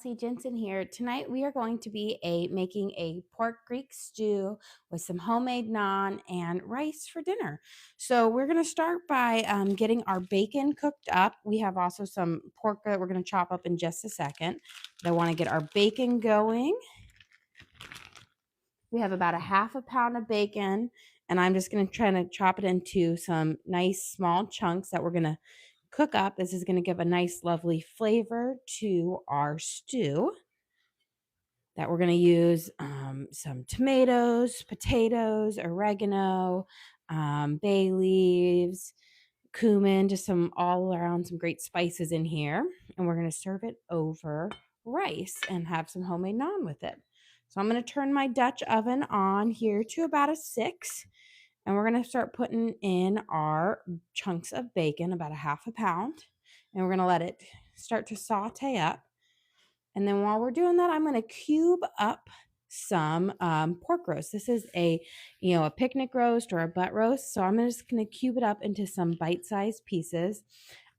Jensen here. Tonight we are going to be making a pork Greek stew with some homemade naan and rice for dinner. So we're going to start by getting our bacon cooked up. We have also some pork that we're going to chop up in just a second. But I want to get our bacon going. We have about a half a pound of bacon, and I'm just going to try to chop it into some nice small chunks that we're going to cook up. This is going to give a nice, lovely flavor to our stew. That we're going to use some tomatoes, potatoes, oregano, bay leaves, cumin, just some all around some great spices in here. And we're going to serve it over rice and have some homemade naan with it. So I'm going to turn my Dutch oven on here to about a 6. And we're going to start putting in our chunks of bacon, about a half a pound. And we're going to let it start to saute up. And then while we're doing that, I'm going to cube up some pork roast. This is a picnic roast or a butt roast. So I'm just going to cube it up into some bite-sized pieces.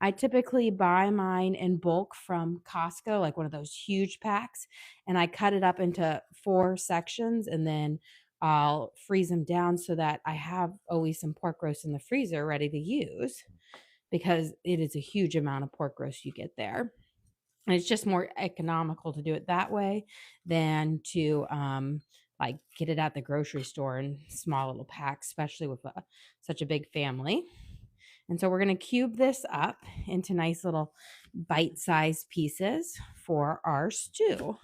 I typically buy mine in bulk from Costco, like one of those huge packs, and I cut it up into 4 sections, and then I'll freeze them down so that I have always some pork roast in the freezer ready to use, because it is a huge amount of pork roast you get there. And it's just more economical to do it that way than to like get it at the grocery store in small little packs, especially with such a big family. And so we're going to cube this up into nice little bite-sized pieces for our stew.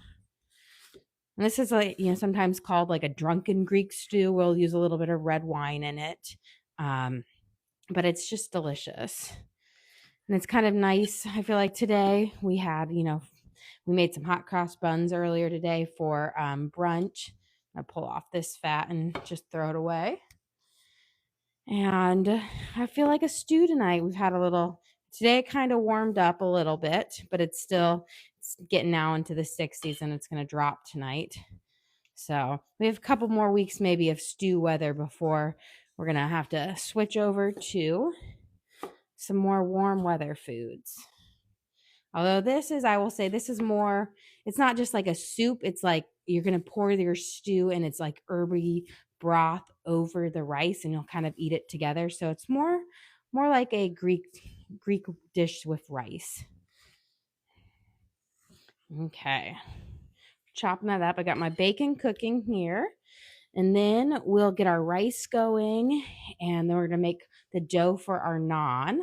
And this is sometimes called like a drunken Greek stew. We'll use a little bit of red wine in it, but it's just delicious. And it's kind of nice. I feel like today we had, we made some hot cross buns earlier today for brunch. I'll pull off this fat and just throw it away. And I feel like a stew tonight. We've had today it kind of warmed up a little bit, but it's getting now into the 60s, and it's going to drop tonight. So we have a couple more weeks maybe of stew weather before we're going to have to switch over to some more warm weather foods. Although I will say this is more, it's not just like a soup. It's like you're going to pour your stew and it's like herby broth over the rice, and you'll kind of eat it together. So it's more like a Greek dish with rice. Okay. Chopping that up. I got my bacon cooking here. And then we'll get our rice going, and then we're going to make the dough for our naan.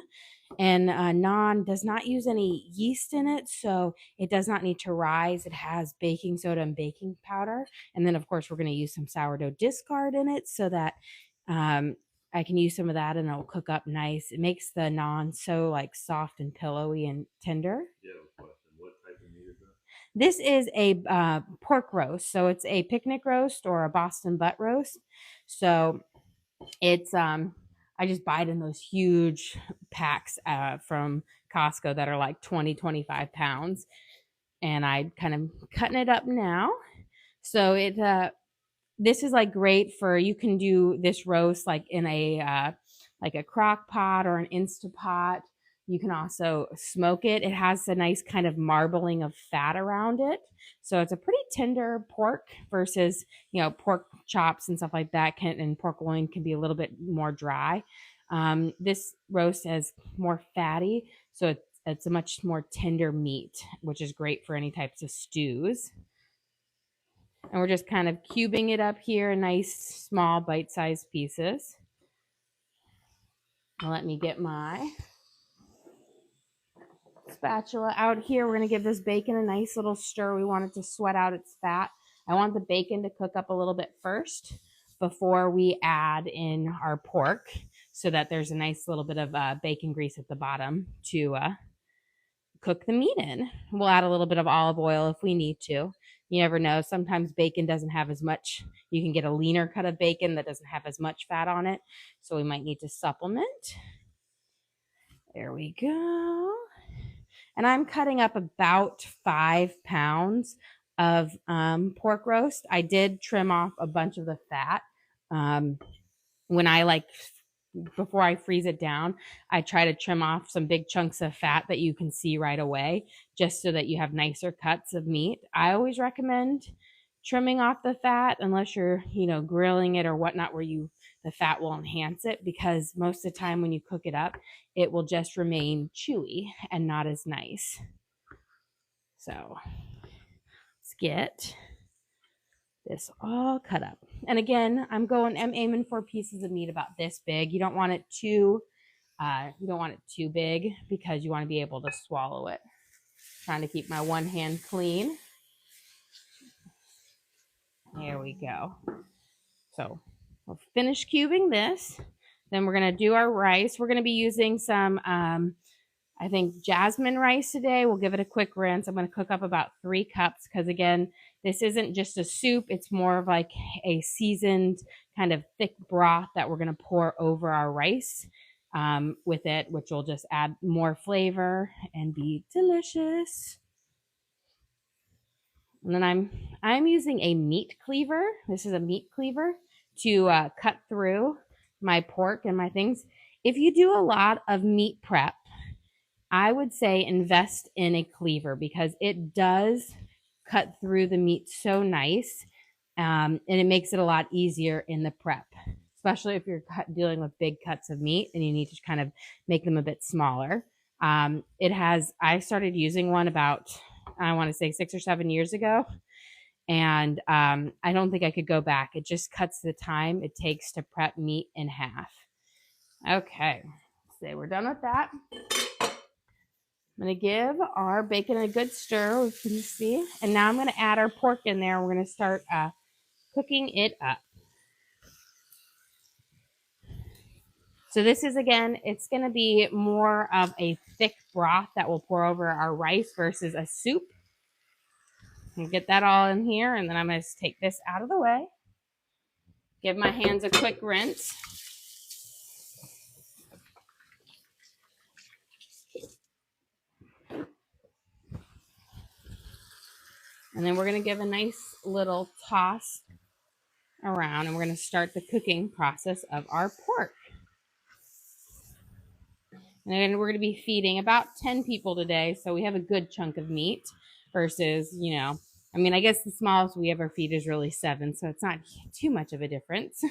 And naan does not use any yeast in it, so it does not need to rise. It has baking soda and baking powder. And then, of course, we're going to use some sourdough discard in it so that I can use some of that, and it'll cook up nice. It makes the naan so like soft and pillowy and tender. Yeah. What type of meat is that? This is a pork roast. So it's a picnic roast or a Boston butt roast. So it's I just buy it in those huge packs from Costco that are like 20-25 pounds. And I kind of cutting it up now. So this is like great for, you can do this roast like in a crock pot or an Instapot. You can also smoke it. It has a nice kind of marbling of fat around it. So it's a pretty tender pork versus, pork chops and stuff like that and pork loin can be a little bit more dry. This roast is more fatty, so it's a much more tender meat, which is great for any types of stews. And we're just kind of cubing it up here in nice, small, bite-sized pieces. Let me get my spatula out here. We're going to give this bacon a nice little stir. We want it to sweat out its fat. I want the bacon to cook up a little bit first before we add in our pork, so that there's a nice little bit of bacon grease at the bottom to cook the meat in. We'll add a little bit of olive oil if we need to. You never know. Sometimes bacon doesn't have as much. You can get a leaner cut of bacon that doesn't have as much fat on it. So we might need to supplement. There we go. And I'm cutting up about 5 pounds of pork roast. I did trim off a bunch of the fat. When I before I freeze it down, I try to trim off some big chunks of fat that you can see right away, just so that you have nicer cuts of meat. I always recommend trimming off the fat unless you're, grilling it or whatnot, where the fat will enhance it, because most of the time when you cook it up, it will just remain chewy and not as nice. So let's get this all cut up. And again, I'm aiming for pieces of meat about this big. You don't want it too big, because you want to be able to swallow it. Trying to keep my one hand clean. There we go. So we'll finish cubing this. Then we're going to do our rice. We're going to be using some, I think, jasmine rice today. We'll give it a quick rinse. I'm going to cook up about 3 cups, because again, this isn't just a soup. It's more of like a seasoned kind of thick broth that we're going to pour over our rice with it, which will just add more flavor and be delicious. And then I'm using a meat cleaver. This is a meat cleaver to cut through my pork and my things. If you do a lot of meat prep, I would say invest in a cleaver, because it does cut through the meat so nice, and it makes it a lot easier in the prep, especially if you're dealing with big cuts of meat and you need to kind of make them a bit smaller. I started using one about, I want to say 6 or 7 years ago. And I don't think I could go back. It just cuts the time it takes to prep meat in half. Okay, so we're done with that. I'm going to give our bacon a good stir, as you can see. And now I'm going to add our pork in there. We're going to start cooking it up. So this is, again, it's going to be more of a thick broth that we'll pour over our rice versus a soup. And get that all in here, and then I'm going to take this out of the way. Give my hands a quick rinse. And then we're going to give a nice little toss around, and we're going to start the cooking process of our pork. And we're going to be feeding about 10 people today, so we have a good chunk of meat versus, I guess the smallest we ever feed is really 7, so it's not too much of a difference.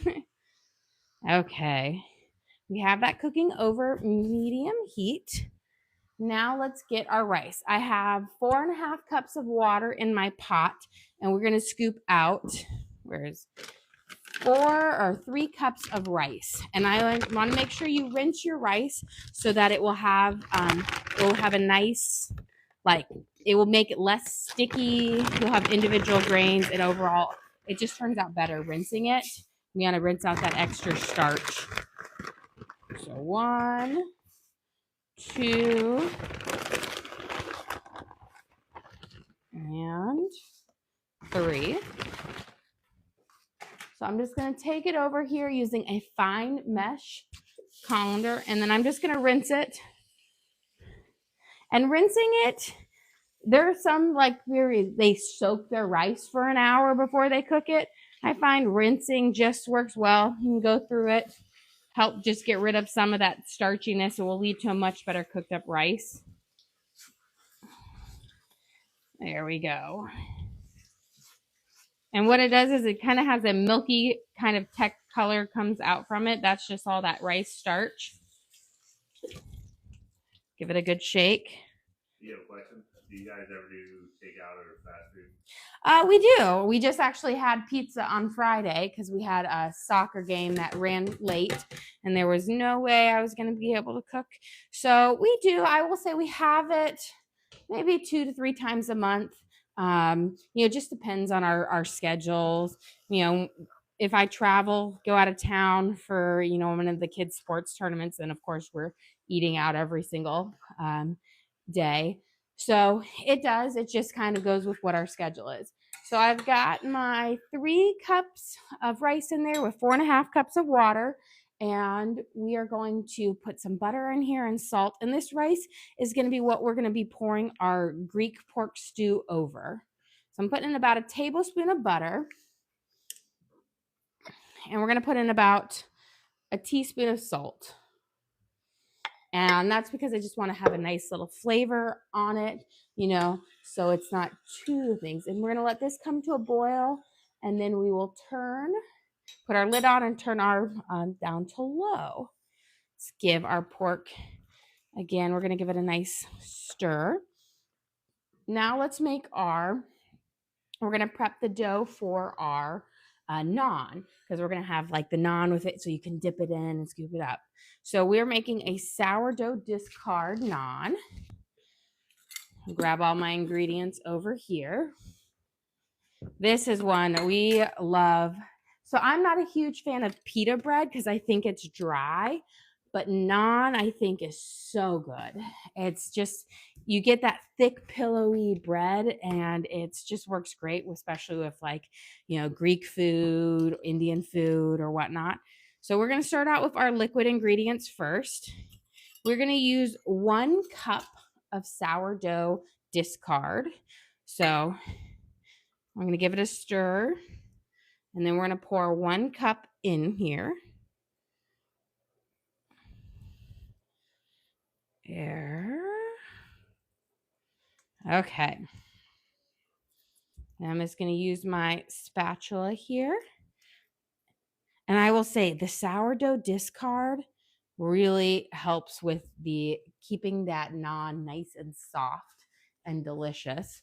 Okay, we have that cooking over medium heat. Now let's get our rice. I have 4.5 cups of water in my pot, and we're going to scoop out, 3 cups of rice. And I want to make sure you rinse your rice so that it will have a nice, it will make it less sticky. You'll have individual grains, and overall, it just turns out better rinsing it. We want to rinse out that extra starch. So 1, 2, and 3. So I'm just going to take it over here using a fine mesh colander, and then I'm just going to rinse it. And rinsing it, there are some they soak their rice for an hour before they cook it. I find rinsing just works well. You can go through it, help just get rid of some of that starchiness. It will lead to a much better cooked up rice. There we go. And what it does is it kind of has a milky kind of color comes out from it. That's just all that rice starch. Give it a good shake. Do you have a question? Do you guys ever do takeout or fast food? We do. We just actually had pizza on Friday because we had a soccer game that ran late, and there was no way I was going to be able to cook. So we do. I will say we have it maybe 2 to 3 times a month. It just depends on our schedules. If I travel, go out of town for, one of the kids' sports tournaments, then of course we're eating out every single day. So it just kind of goes with what our schedule is. So I've got my 3 cups of rice in there with 4.5 cups of water. And we are going to put some butter in here and salt. And this rice is going to be what we're going to be pouring our Greek pork stew over. So I'm putting in about a tablespoon of butter. And we're going to put in about a teaspoon of salt. And that's because I just want to have a nice little flavor on it, you know, so it's not too things. And we're going to let this come to a boil, and then we will put our lid on and turn our down to low. Let's give our pork, again, we're going to give it a nice stir. Now let's we're going to prep the dough for our naan, because we're going to have like the naan with it so you can dip it in and scoop it up. So we're making a sourdough discard naan. I'll grab all my ingredients over here. This is one we love. So I'm not a huge fan of pita bread because I think it's dry, but naan I think is so good. It's just, you get that thick pillowy bread, and it's just works great, especially with like, you know, Greek food, Indian food or whatnot. So we're going to start out with our liquid ingredients first. We're going to use 1 cup of sourdough discard. So I'm going to give it a stir, and then we're going to pour 1 cup in here. There. Okay. Now I'm just going to use my spatula here. And I will say the sourdough discard really helps with the keeping that naan nice and soft and delicious.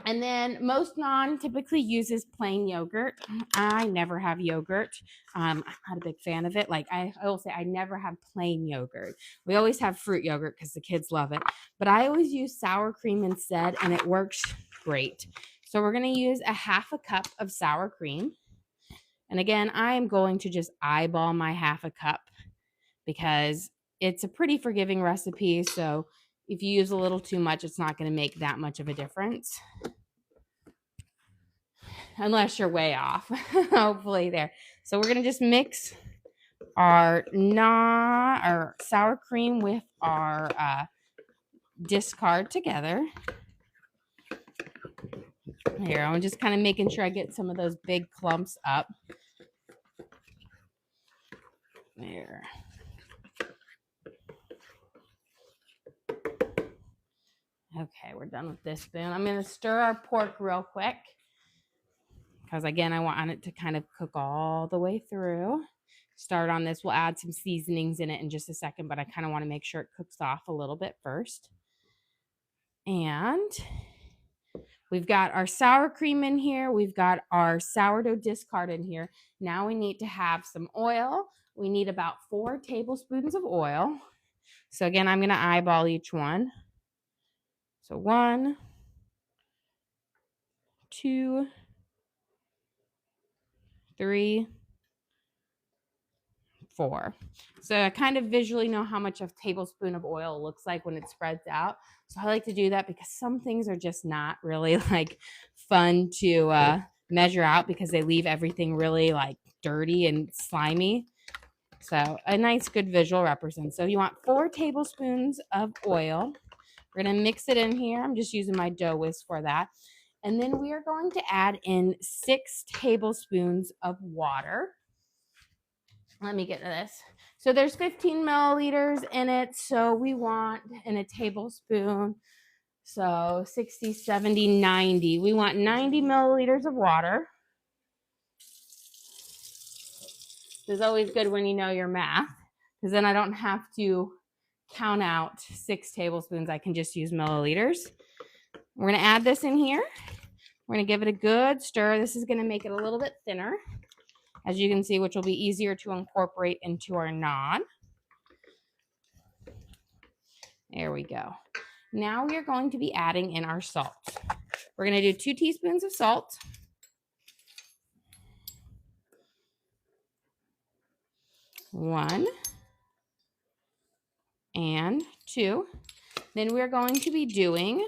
And then most naan typically uses plain yogurt. I never have yogurt. I'm not a big fan of it. Like I will say I never have plain yogurt. We always have fruit yogurt because the kids love it. But I always use sour cream instead, and it works great. So we're going to use a 1/2 cup of sour cream. And again, I'm going to just eyeball my 1/2 cup because it's a pretty forgiving recipe. So if you use a little too much, it's not going to make that much of a difference. Unless you're way off, hopefully there. So we're going to just mix our sour cream with our discard together. Here, I'm just kind of making sure I get some of those big clumps up. There. Okay, we're done with this spoon. I'm going to stir our pork real quick, because again, I want it to kind of cook all the way through. Start on this. We'll add some seasonings in it in just a second, but I kind of want to make sure it cooks off a little bit first. And we've got our sour cream in here. We've got our sourdough discard in here. Now we need to have some oil. We need about 4 tablespoons of oil. So again, I'm going to eyeball each one. So 1, 2, 3, 4. So I kind of visually know how much a tablespoon of oil looks like when it spreads out. So I like to do that because some things are just not really like fun to measure out because they leave everything really like dirty and slimy. So a nice good visual represent. So you want 4 tablespoons of oil. We're going to mix it in here. I'm just using my dough whisk for that. And then we are going to add in 6 tablespoons of water. Let me get to this. So there's 15 milliliters in it. So we want in a tablespoon. So 60, 70, 90. We want 90 milliliters of water. This is always good when you know your math, because then I don't have to count out 6 tablespoons. I can just use milliliters. We're going to add this in here. We're going to give it a good stir. This is going to make it a little bit thinner, as you can see, which will be easier to incorporate into our naan. There we go. Now we are going to be adding in our salt. We're going to do 2 teaspoons of salt. 1 and 2. Then we're going to be doing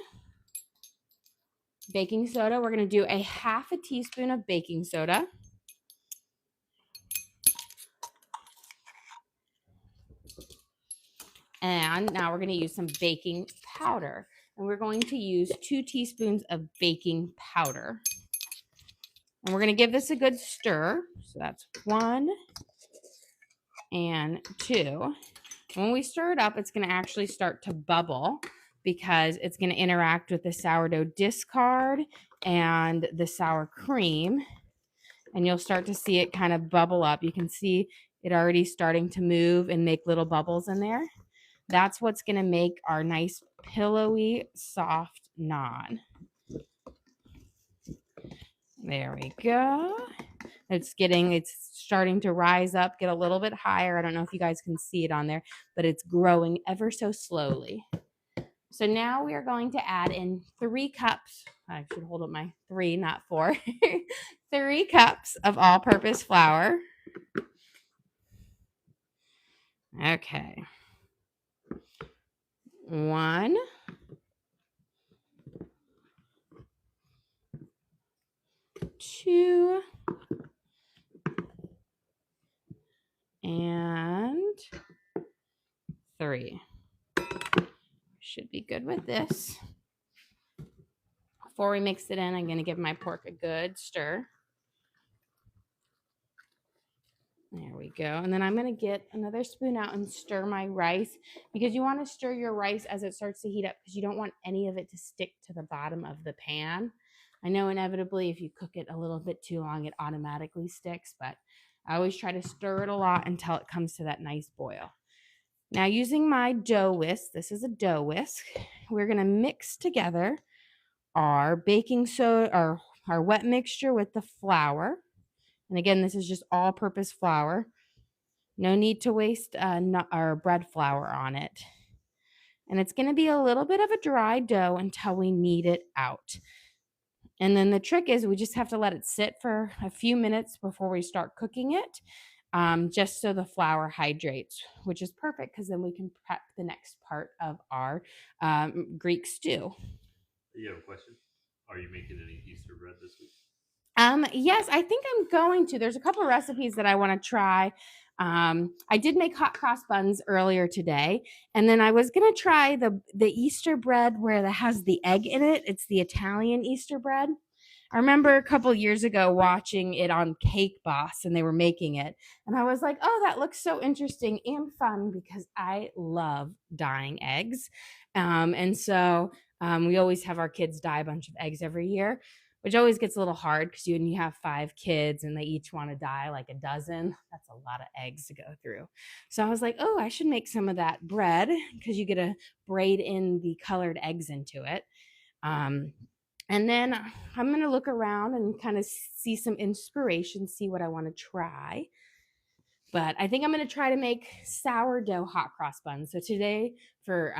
baking soda. We're going to do a 1/2 teaspoon of baking soda. And now we're going to use some baking powder. And we're going to use 2 teaspoons of baking powder. And we're going to give this a good stir. So that's 1 and 2. When we stir it up, it's going to actually start to bubble because it's going to interact with the sourdough discard and the sour cream. And you'll start to see it kind of bubble up. You can see it already starting to move and make little bubbles in there. That's what's going to make our nice pillowy, soft naan. There we go. It's starting to rise up, get a little bit higher. I don't know if you guys can see it on there, but it's growing ever so slowly. So now we are going to add in 3 cups. I should hold up my 3, not 4. 3 cups of all-purpose flour. Okay. 1, 2, and 3. Should be good with this. Before we mix it in, I'm going to give my pork a good stir. There we go. And then I'm going to get another spoon out and stir my rice, because you want to stir your rice as it starts to heat up, because you don't want any of it to stick to the bottom of the pan. I know inevitably if you cook it a little bit too long, it automatically sticks, but I always try to stir it a lot until it comes to that nice boil. Now, using my dough whisk, this is a dough whisk, we're going to mix together our baking soda, our wet mixture with the flour. And again, this is just all-purpose flour. No need to waste our bread flour on it. And it's going to be a little bit of a dry dough until we knead it out. And then the trick is we just have to let it sit for a few minutes before we start cooking it, just so the flour hydrates, which is perfect because then we can prep the next part of our Greek stew. You have a question? Are you making any Easter bread this week? Yes, I think I'm going to. There's a couple of recipes that I want to try. I did make hot cross buns earlier today, and then I was going to try the Easter bread where it has the egg in it. It's the Italian Easter bread. I remember a couple years ago watching it on Cake Boss, and they were making it, and I was like, oh, that looks so interesting and fun, because I love dyeing eggs. And so we always have our kids dye a bunch of eggs every year, which always gets a little hard because you have 5 kids and they each want to dye like a dozen. That's a lot of eggs to go through. So I was like, oh, I should make some of that bread, because you get to braid in the colored eggs into it. And then I'm going to look around and kind of see some inspiration, see what I want to try. But I think I'm going to try to make sourdough hot cross buns. So today, for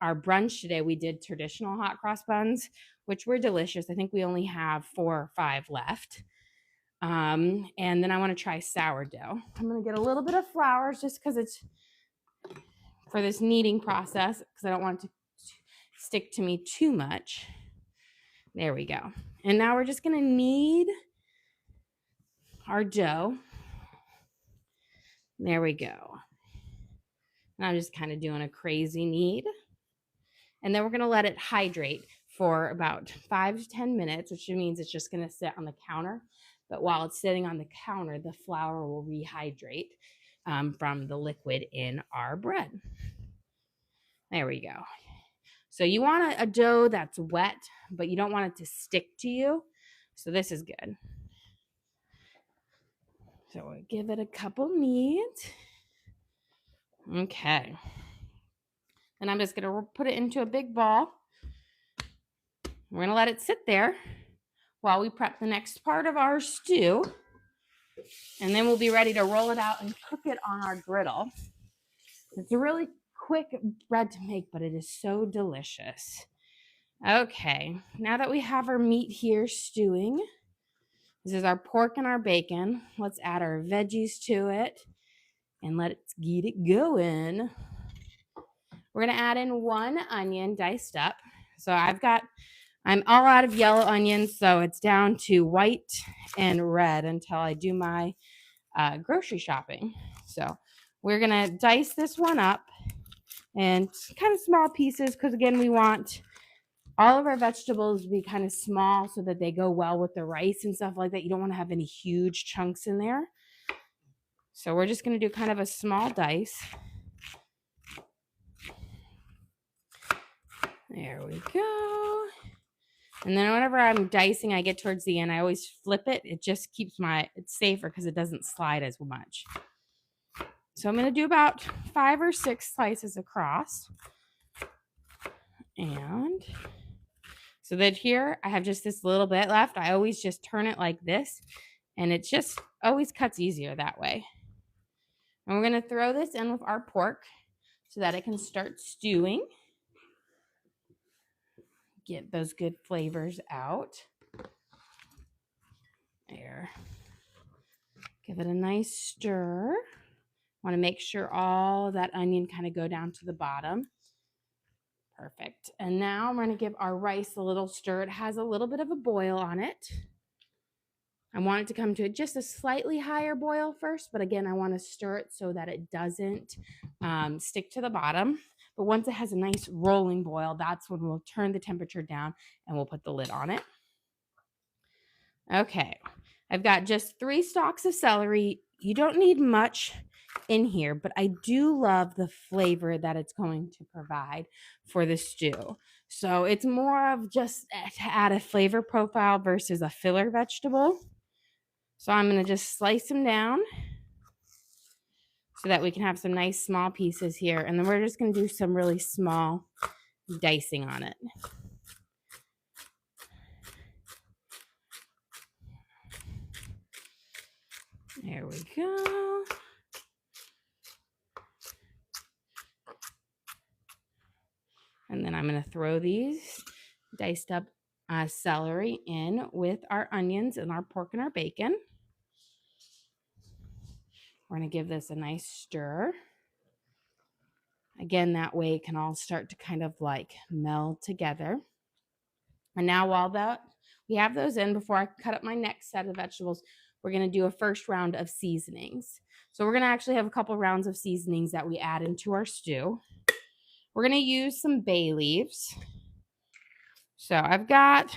our brunch today, we did traditional hot cross buns, which were delicious. I think we only have 4 or 5 left. And then I want to try sourdough. I'm going to get a little bit of flour just because it's for this kneading process, because I don't want it to stick to me too much. There we go. And now we're just going to knead our dough. There we go. And I'm just kind of doing a crazy knead. And then we're going to let it hydrate for about 5 to 10 minutes, which means it's just going to sit on the counter. But while it's sitting on the counter, the flour will rehydrate from the liquid in our bread. There we go. So you want a dough that's wet, but you don't want it to stick to you. So this is good. So we'll give it a couple kneads. Okay. And I'm just going to put it into a big ball. We're going to let it sit there while we prep the next part of our stew. And then we'll be ready to roll it out and cook it on our griddle. It's a really quick bread to make, but it is so delicious. Okay, now that we have our meat here stewing, this is our pork and our bacon. Let's add our veggies to it and let's get it going. We're going to add in 1 onion diced up. So I'm all out of yellow onions, so it's down to white and red until I do my grocery shopping. So we're going to dice this one up in kind of small pieces, because again, we want all of our vegetables to be kind of small so that they go well with the rice and stuff like that. You don't want to have any huge chunks in there. So we're just going to do kind of a small dice. There we go. And then whenever I'm dicing, I get towards the end, I always flip it. It just keeps it's safer because it doesn't slide as much. So I'm going to do about 5 or 6 slices across. And so that here I have just this little bit left. I always just turn it like this, and it just always cuts easier that way. And we're going to throw this in with our pork so that it can start stewing. Get those good flavors out. There. Give it a nice stir. Want to make sure all that onion kind of go down to the bottom. Perfect. And now I'm going to give our rice a little stir. It has a little bit of a boil on it. I want it to come to just a slightly higher boil first, but again, I want to stir it so that it doesn't stick to the bottom. But once it has a nice rolling boil, that's when we'll turn the temperature down and we'll put the lid on it. Okay, I've got just 3 stalks of celery. You don't need much in here, but I do love the flavor that it's going to provide for the stew. So it's more of just to add a flavor profile versus a filler vegetable. So I'm going to just slice them down so that we can have some nice small pieces here. And then we're just going to do some really small dicing on it. There we go. And then I'm going to throw these diced up celery in with our onions and our pork and our bacon. We're going to give this a nice stir. Again, that way it can all start to kind of like meld together. And now while we have those in, before I cut up my next set of vegetables, we're going to do a first round of seasonings. So we're going to actually have a couple rounds of seasonings that we add into our stew. We're going to use some bay leaves. So I've got,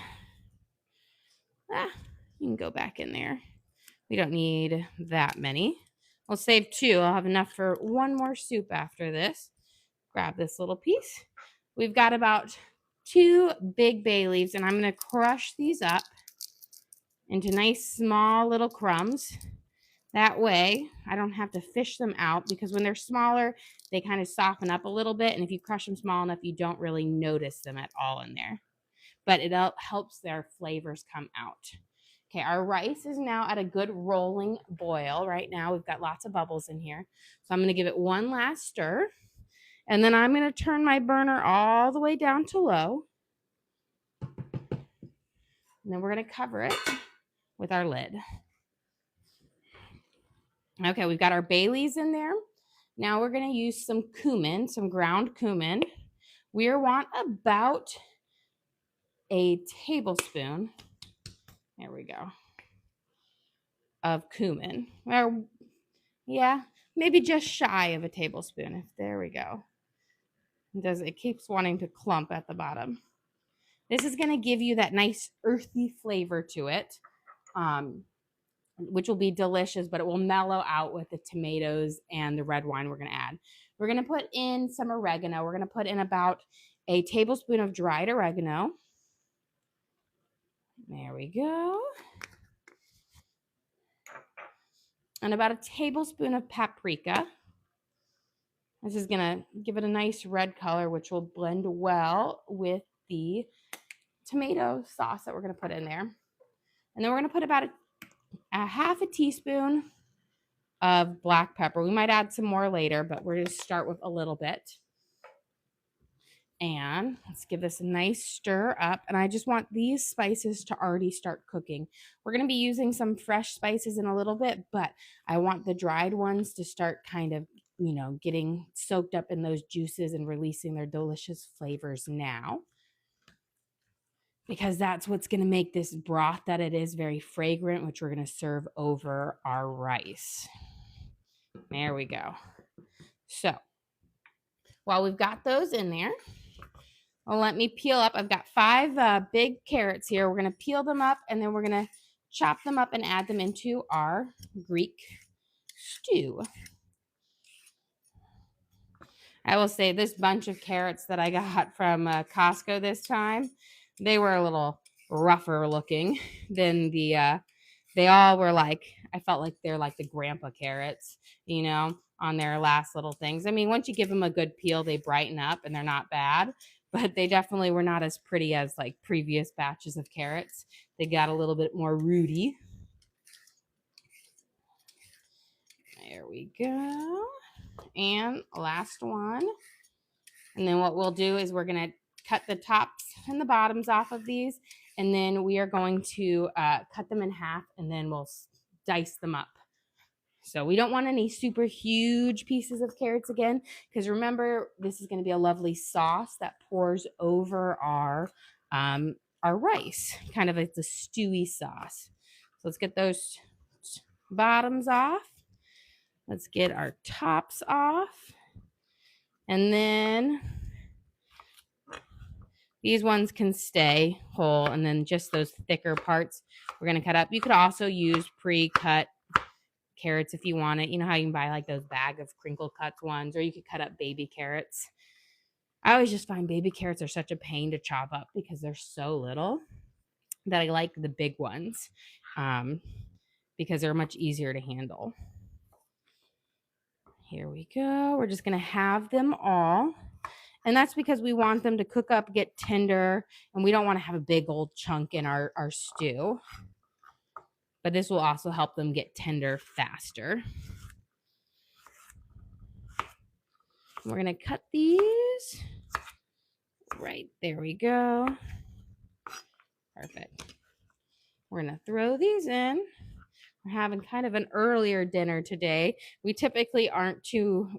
you can go back in there. We don't need that many. We'll save 2. I'll have enough for 1 more soup after this. Grab this little piece. We've got about 2 big bay leaves, and I'm going to crush these up into nice small little crumbs. That way I don't have to fish them out, because when they're smaller, they kind of soften up a little bit. And if you crush them small enough, you don't really notice them at all in there. But it helps their flavors come out. Okay, our rice is now at a good rolling boil right now. We've got lots of bubbles in here. So I'm going to give it 1 last stir. And then I'm going to turn my burner all the way down to low. And then we're going to cover it with our lid. Okay, we've got our bay leaves in there. Now we're going to use some cumin, some ground cumin. We want about a tablespoon, there we go, of cumin. Or, yeah, maybe just shy of a tablespoon. There we go. It keeps wanting to clump at the bottom. This is going to give you that nice earthy flavor to it, which will be delicious, but it will mellow out with the tomatoes and the red wine we're going to add. We're going to put in some oregano. We're going to put in about a tablespoon of dried oregano. There we go. And about a tablespoon of paprika. This is going to give it a nice red color, which will blend well with the tomato sauce that we're going to put in there. And then we're going to put about a half a teaspoon of black pepper. We might add some more later, but we're going to start with a little bit. And let's give this a nice stir up. And I just want these spices to already start cooking. We're going to be using some fresh spices in a little bit, but I want the dried ones to start kind of, getting soaked up in those juices and releasing their delicious flavors now. Because that's what's going to make this broth that it is very fragrant, which we're going to serve over our rice. There we go. So while we've got those in there, let me peel up. I've got 5 big carrots here. We're going to peel them up, and then we're going to chop them up and add them into our Greek stew. I will say this bunch of carrots that I got from Costco this time, they were a little rougher looking than they all were like, I felt like they're like the grandpa carrots, on their last little things. I mean, once you give them a good peel, they brighten up and they're not bad, but they definitely were not as pretty as like previous batches of carrots. They got a little bit more rooty. There we go. And last one. And then what we'll do is we're going to cut the tops and the bottoms off of these. And then we are going to cut them in half and then we'll dice them up. So we don't want any super huge pieces of carrots again, because remember, this is going to be a lovely sauce that pours over our rice, kind of like the stewy sauce. So let's get those bottoms off. Let's get our tops off. And then these ones can stay whole, and then just those thicker parts we're going to cut up. You could also use pre-cut carrots if you want it. You know how you can buy like those bag of crinkle cuts ones, or you could cut up baby carrots. I always just find baby carrots are such a pain to chop up because they're so little that I like the big ones because they're much easier to handle. Here we go. We're just going to have them all. And that's because we want them to cook up, get tender, and we don't want to have a big old chunk in our stew. But this will also help them get tender faster. We're going to cut these. Right, there we go. Perfect. We're going to throw these in. We're having kind of an earlier dinner today. We typically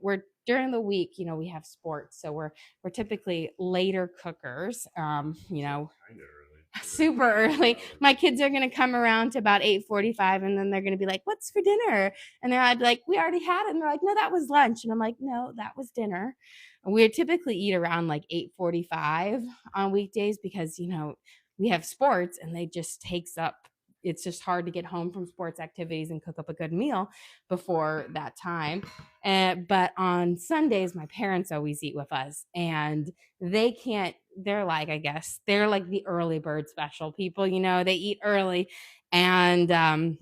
we're during the week, we have sports, so we're typically later cookers. Kind of early. Super early. My kids are going to come around to about 8:45, and then they're going to be like, "What's for dinner?" And then I'd be like, "We already had it." And they're like, "No, that was lunch." And I'm like, "No, that was dinner." We typically eat around like 8:45 on weekdays because, we have sports and they just takes up. It's just hard to get home from sports activities and cook up a good meal before that time. But on Sundays, my parents always eat with us, and they can't. They're like, I guess, they're like the early bird special people. They eat early, and I'm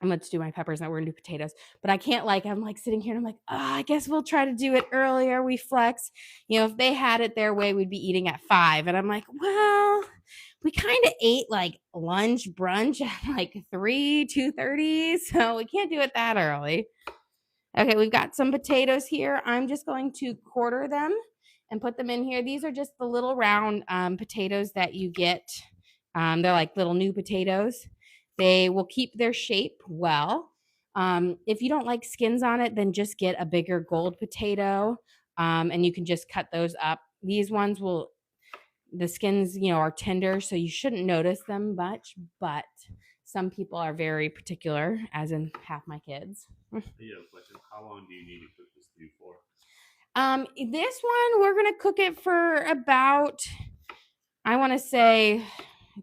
going to do my peppers now. We're going to do potatoes, but I can't I'm like sitting here and I'm like, I guess we'll try to do it earlier. We flex. If they had it their way, we'd be eating at 5. And I'm like, well, we kind of ate like lunch, brunch at like 3, 2:30. So we can't do it that early. Okay, we've got some potatoes here. I'm just going to quarter them and put them in here. These are just the little round potatoes that you get. They're like little new potatoes. They will keep their shape well. If you don't like skins on it, then just get a bigger gold potato, and you can just cut those up. These ones the skins, are tender, so you shouldn't notice them much, but some people are very particular, as in half my kids. Question. How long do you need to cook this stew for? This one, we're going to cook it for about, I want to say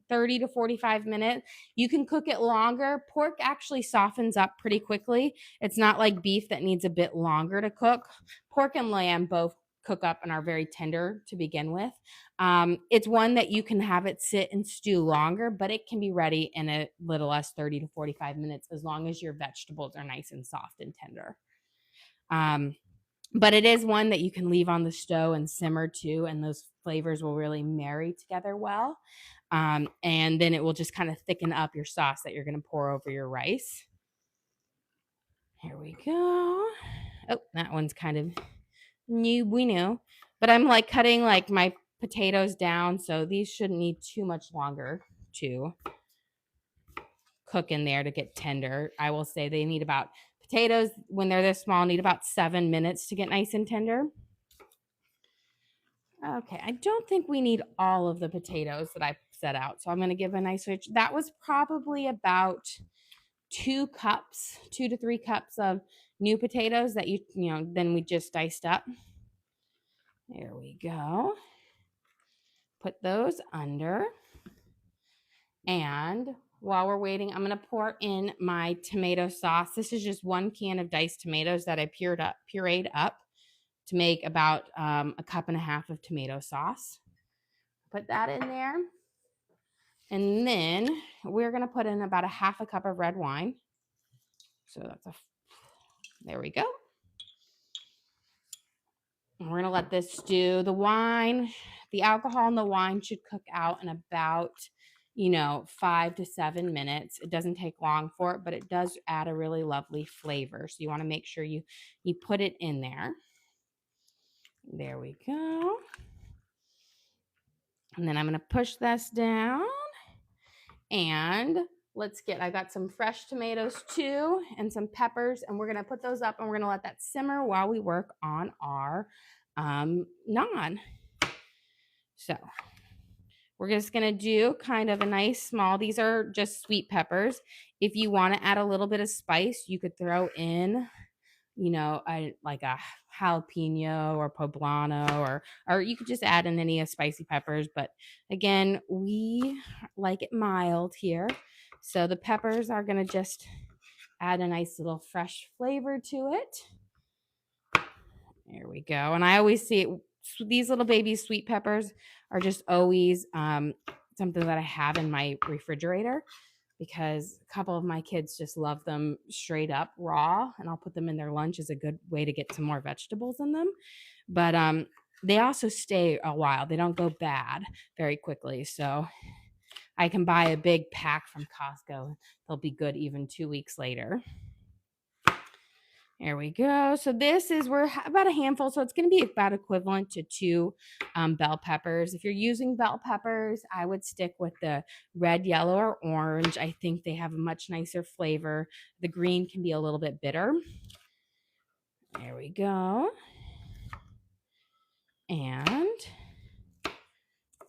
30 to 45 minutes. You can cook it longer. Pork actually softens up pretty quickly. It's not like beef that needs a bit longer to cook. Pork and lamb both cook up and are very tender to begin with. It's one that you can have it sit and stew longer, but it can be ready in a little less 30 to 45 minutes as long as your vegetables are nice and soft and tender. But it is one that you can leave on the stove and simmer too, and those flavors will really marry together well. And then it will just kind of thicken up your sauce that you're going to pour over your rice. Here we go. Oh, that one's kind of new bueno. But I'm like cutting like my potatoes down, so these shouldn't need too much longer to cook in there to get tender. I will say they need about, potatoes when they're this small need about 7 minutes to get nice and tender. Okay, I don't think we need all of the potatoes that I set out, so I'm going to give a nice switch. That was probably about 2 to 3 cups of new potatoes that then we just diced up. There we go. Put those under. And while we're waiting, I'm going to pour in my tomato sauce. This is just 1 can of diced tomatoes that I pureed up to make about a cup and a half of tomato sauce. Put that in there. And then we're going to put in about a half a cup of red wine. So there we go. And we're going to let this stew. The alcohol in the wine should cook out in about, 5 to 7 minutes. It doesn't take long for it, but it does add a really lovely flavor. So you want to make sure you put it in there. There we go. And then I'm going to push this down. And I got some fresh tomatoes too and some peppers, and we're going to put those up and we're going to let that simmer while we work on our naan. So we're just going to do kind of a nice small, these are just sweet peppers. If you want to add a little bit of spice, you could throw in, like a jalapeno or poblano, or you could just add in any of spicy peppers. But again, we like it mild here. So the peppers are going to just add a nice little fresh flavor to it. There we go. And I always see these little baby sweet peppers are just always something that I have in my refrigerator because a couple of my kids just love them straight up raw, and I'll put them in their lunch as a good way to get some more vegetables in them. But they also stay a while. They don't go bad very quickly. So I can buy a big pack from Costco. They'll be good even 2 weeks later. There we go. So we're about a handful. So it's going to be about equivalent to 2 bell peppers. If you're using bell peppers, I would stick with the red, yellow, or orange. I think they have a much nicer flavor. The green can be a little bit bitter. There we go. And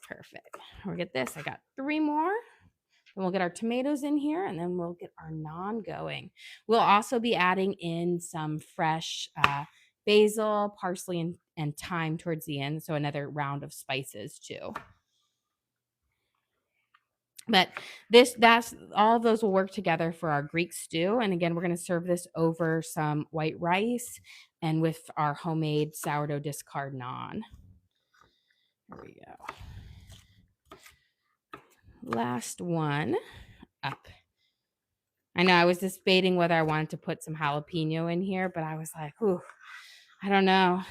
perfect. We'll get this. I got 3 more. And we'll get our tomatoes in here, and then we'll get our naan going. We'll also be adding in some fresh basil, parsley, and thyme towards the end. So another round of spices too. But that's all of those will work together for our Greek stew. And again, we're going to serve this over some white rice and with our homemade sourdough discard naan. There we go. Last one up. I know I was debating whether I wanted to put some jalapeno in here, but I was like, ooh, I don't know.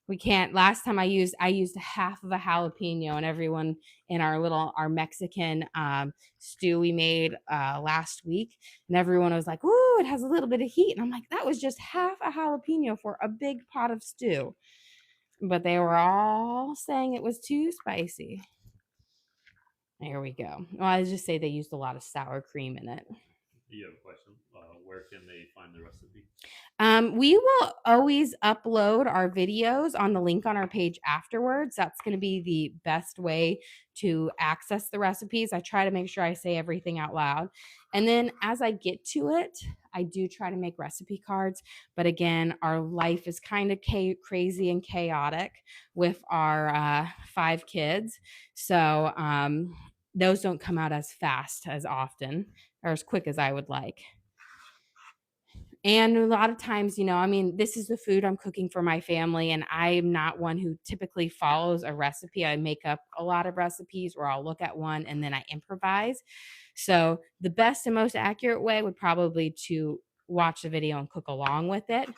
We can't. Last time I used a half of a jalapeno, and everyone in our Mexican stew we made last week, and everyone was like, ooh, it has a little bit of heat. And I'm like, that was just half a jalapeno for a big pot of stew. But they were all saying it was too spicy. There we go. Well, I just say they used a lot of sour cream in it. You have a question? Where can they find the recipe? We will always upload our videos on the link on our page afterwards. That's going to be the best way to access the recipes. I try to make sure I say everything out loud. And then as I get to it, I do try to make recipe cards. But again, our life is kind of crazy and chaotic with our 5 kids. So those don't come out as fast as often or as quick as I would like. And a lot of times, this is the food I'm cooking for my family, and I'm not one who typically follows a recipe. I make up a lot of recipes, or I'll look at one and then I improvise. So the best and most accurate way would probably to watch the video and cook along with it.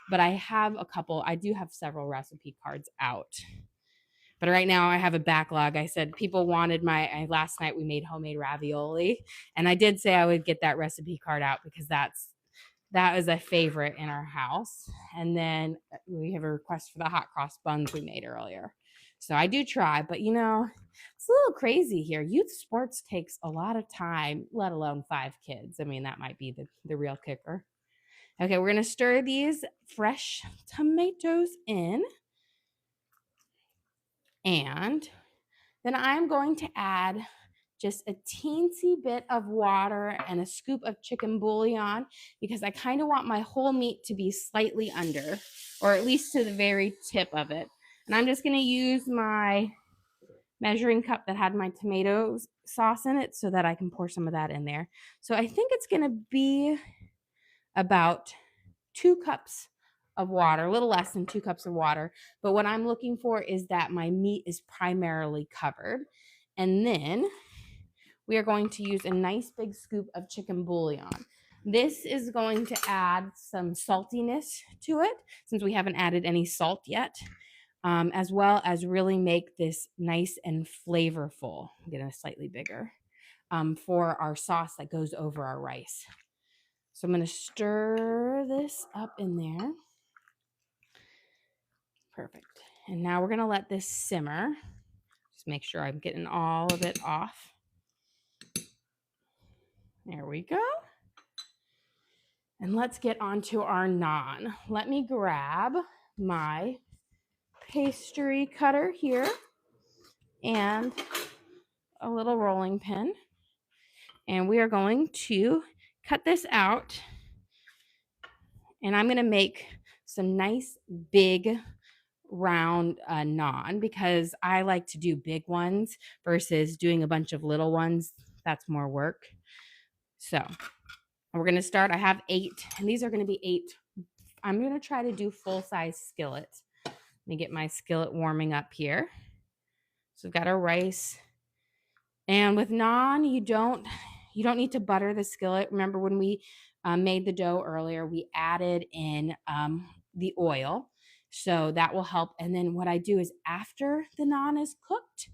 But I do have several recipe cards out. But right now I have a backlog. I said people wanted last night we made homemade ravioli, and I did say I would get that recipe card out because that was a favorite in our house. And then we have a request for the hot cross buns we made earlier. So I do try, but it's a little crazy here. Youth sports takes a lot of time, let alone 5 kids. I mean, that might be the real kicker. Okay, we're going to stir these fresh tomatoes in. And then I'm going to add just a teensy bit of water and a scoop of chicken bouillon because I kind of want my whole meat to be slightly under, or at least to the very tip of it. And I'm just going to use my measuring cup that had my tomato sauce in it so that I can pour some of that in there. So I think it's going to be about 2 cups of water, a little less than 2 cups of water. But what I'm looking for is that my meat is primarily covered. And then we are going to use a nice big scoop of chicken bouillon. This is going to add some saltiness to it since we haven't added any salt yet, as well as really make this nice and flavorful. I'm getting a slightly bigger for our sauce that goes over our rice. So I'm going to stir this up in there. Perfect. And now we're going to let this simmer. Just make sure I'm getting all of it off. There we go. And let's get onto our naan. Let me grab my pastry cutter here and a little rolling pin. And we are going to cut this out. And I'm going to make some nice big round naan because I like to do big ones versus doing a bunch of little ones. That's more work. So we're going to start. I have 8, and these are going to be 8. I'm going to try to do full-size skillets. Let me get my skillet warming up here. So we've got our rice. And with naan, you don't need to butter the skillet. Remember when we made the dough earlier, we added in the oil. So that will help. And then what I do is after the naan is cooked,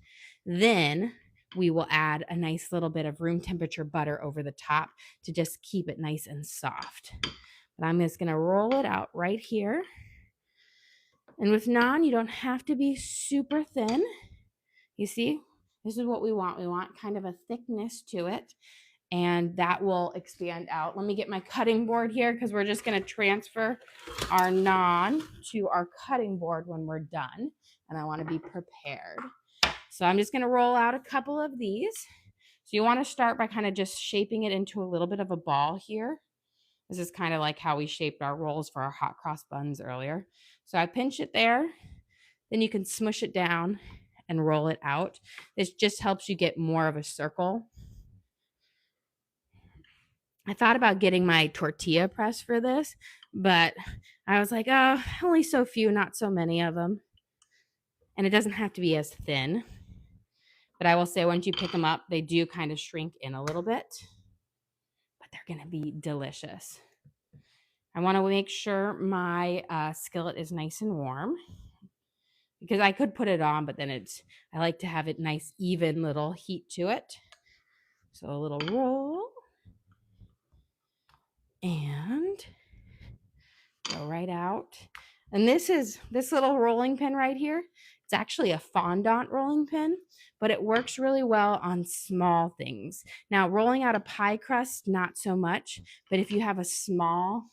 then we will add a nice little bit of room temperature butter over the top to just keep it nice and soft. But I'm just going to roll it out right here. And with naan, you don't have to be super thin. You see, this is what we want. We want kind of a thickness to it, and that will expand out. Let me get my cutting board here because we're just going to transfer our naan to our cutting board when we're done, and I want to be prepared. So I'm just going to roll out a couple of these. So you want to start by kind of just shaping it into a little bit of a ball here. This is kind of like how we shaped our rolls for our hot cross buns earlier. So I pinch it there. Then you can smush it down and roll it out. This just helps you get more of a circle. I thought about getting my tortilla press for this, but I was like, oh, only so few, not so many of them. And it doesn't have to be as thin. But I will say once you pick them up, they do kind of shrink in a little bit. But they're going to be delicious. I want to make sure my skillet is nice and warm. Because I could put it on, but then I like to have it nice, even little heat to it. So a little roll. And go right out. And this little rolling pin right here. It's actually a fondant rolling pin, but it works really well on small things. Now, rolling out a pie crust, not so much, but if you have a small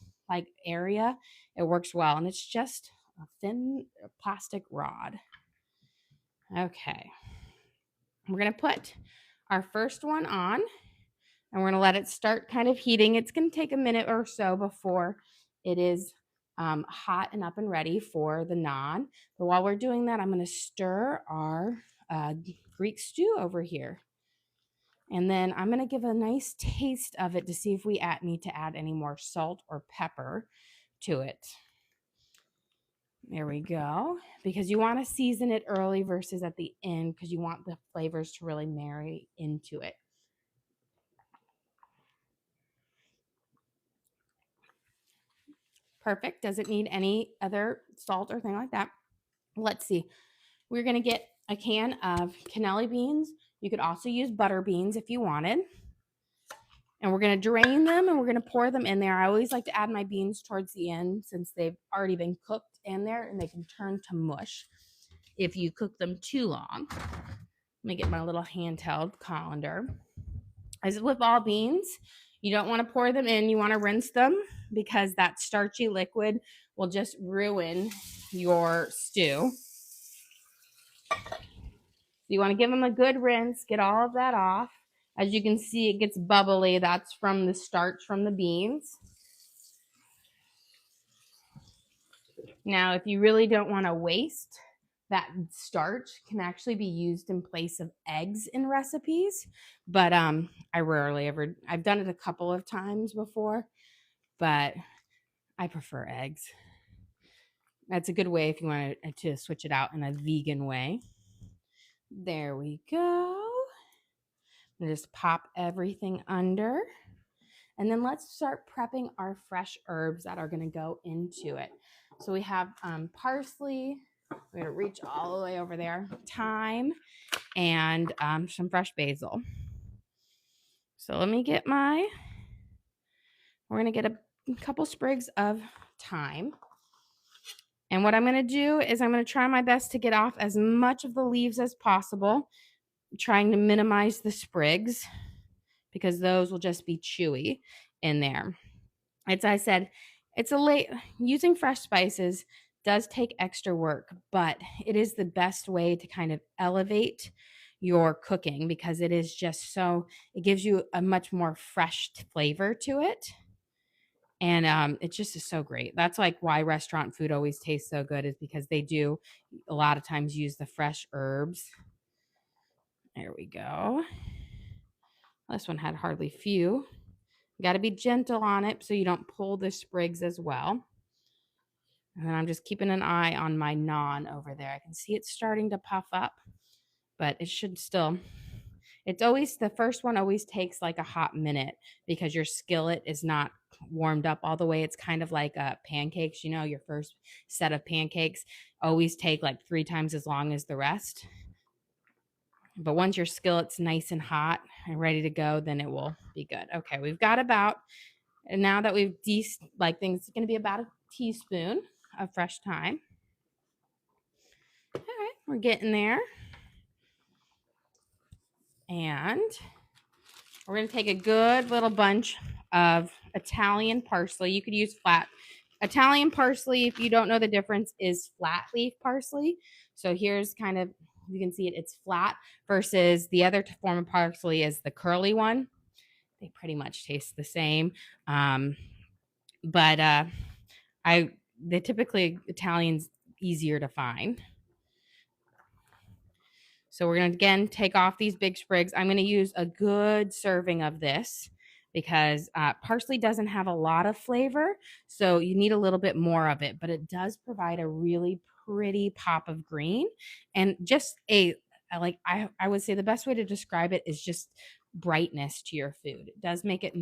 area, it works well. And it's just a thin plastic rod. Okay. We're going to put our first one on, and we're going to let it start kind of heating. It's going to take a minute or so before it is hot and up and ready for the naan. But while we're doing that, I'm going to stir our Greek stew over here. And then I'm going to give a nice taste of it to see if we need to add any more salt or pepper to it. There we go. Because you want to season it early versus at the end because you want the flavors to really marry into it. Perfect. Doesn't need any other salt or thing like that. Let's see. We're going to get a can of cannelli beans. You could also use butter beans if you wanted. And we're going to drain them and we're going to pour them in there. I always like to add my beans towards the end since they've already been cooked in there and they can turn to mush if you cook them too long. Let me get my little handheld colander. As with all beans, you don't want to pour them in. You want to rinse them because that starchy liquid will just ruin your stew. You want to give them a good rinse, get all of that off. As you can see, it gets bubbly. That's from the starch from the beans. Now, if you really don't want to waste that starch can actually be used in place of eggs in recipes, but I rarely ever, I've done it a couple of times before, but I prefer eggs. That's a good way if you want to switch it out in a vegan way. There we go. And just pop everything under. And then let's start prepping our fresh herbs that are going to go into it. So we have parsley. We're going to reach all the way over there. Thyme and some fresh basil. So let me get we're going to get a couple sprigs of thyme. And what I'm going to do is I'm going to try my best to get off as much of the leaves as possible, trying to minimize the sprigs because those will just be chewy in there. As I said, using fresh spices does take extra work, but it is the best way to kind of elevate your cooking because it is just it gives you a much more fresh flavor to it. And it just is so great. That's like why restaurant food always tastes so good, is because they do a lot of times use the fresh herbs. There we go. This one had hardly few. You got to be gentle on it so you don't pull the sprigs as well. And then I'm just keeping an eye on my naan over there. I can see it's starting to puff up, but it should still. It's always, the first one always takes like a hot minute because your skillet is not warmed up all the way. It's kind of like pancakes, your first set of pancakes always take like 3 times as long as the rest. But once your skillet's nice and hot and ready to go, then it will be good. Okay, we've got and now that we've things, it's going to be about a teaspoon of fresh thyme. All right, we're getting there. And we're going to take a good little bunch of Italian parsley. You could use flat. Italian parsley, if you don't know the difference, is flat leaf parsley. So here's kind of, you can see it's flat versus the other form of parsley is the curly one. They pretty much taste the same. But they typically, Italian's easier to find. So we're going to, again, take off these big sprigs. I'm going to use a good serving of this because parsley doesn't have a lot of flavor, so you need a little bit more of it, but it does provide a really pretty pop of green and just I would say the best way to describe it is just brightness to your food. It does make it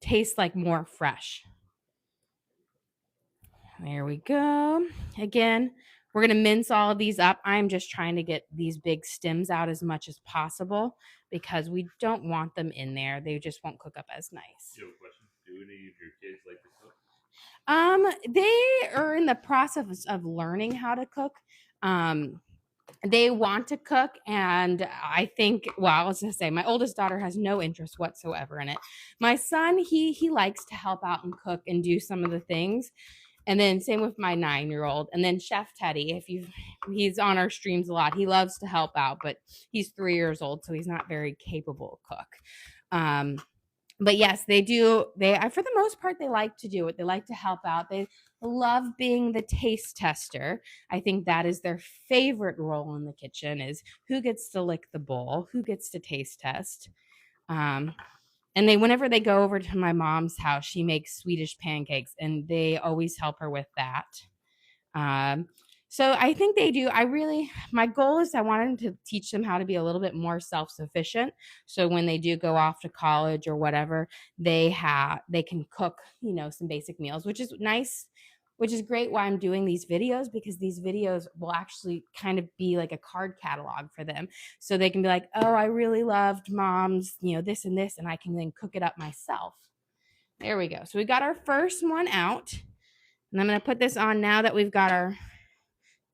taste like more fresh. There we go. Again, we're going to mince all of these up. I'm just trying to get these big stems out as much as possible because we don't want them in there. They just won't cook up as nice. Do you have a question? Do any of your kids like to cook? They are in the process of learning how to cook. They want to cook, and I think, well, I was going to say, my oldest daughter has no interest whatsoever in it. My son, he likes to help out and cook and do some of the things. And then same with my 9-year-old. And then Chef Teddy, he's on our streams a lot. He loves to help out, but he's 3 years old, so he's not very capable cook. But yes, they do. For the most part, they like to do it. They like to help out. They love being the taste tester. I think that is their favorite role in the kitchen, is who gets to lick the bowl, who gets to taste test. And whenever they go over to my mom's house, she makes Swedish pancakes, and they always help her with that. So I think they do. My goal is I wanted to teach them how to be a little bit more self-sufficient. So when they do go off to college or whatever, they can cook, some basic meals, which is nice, which is great why I'm doing these videos, because these videos will actually kind of be like a card catalog for them. So they can be like, oh, I really loved Mom's, this and this, and I can then cook it up myself. There we go. So we got our first one out. And I'm going to put this on now that we've got our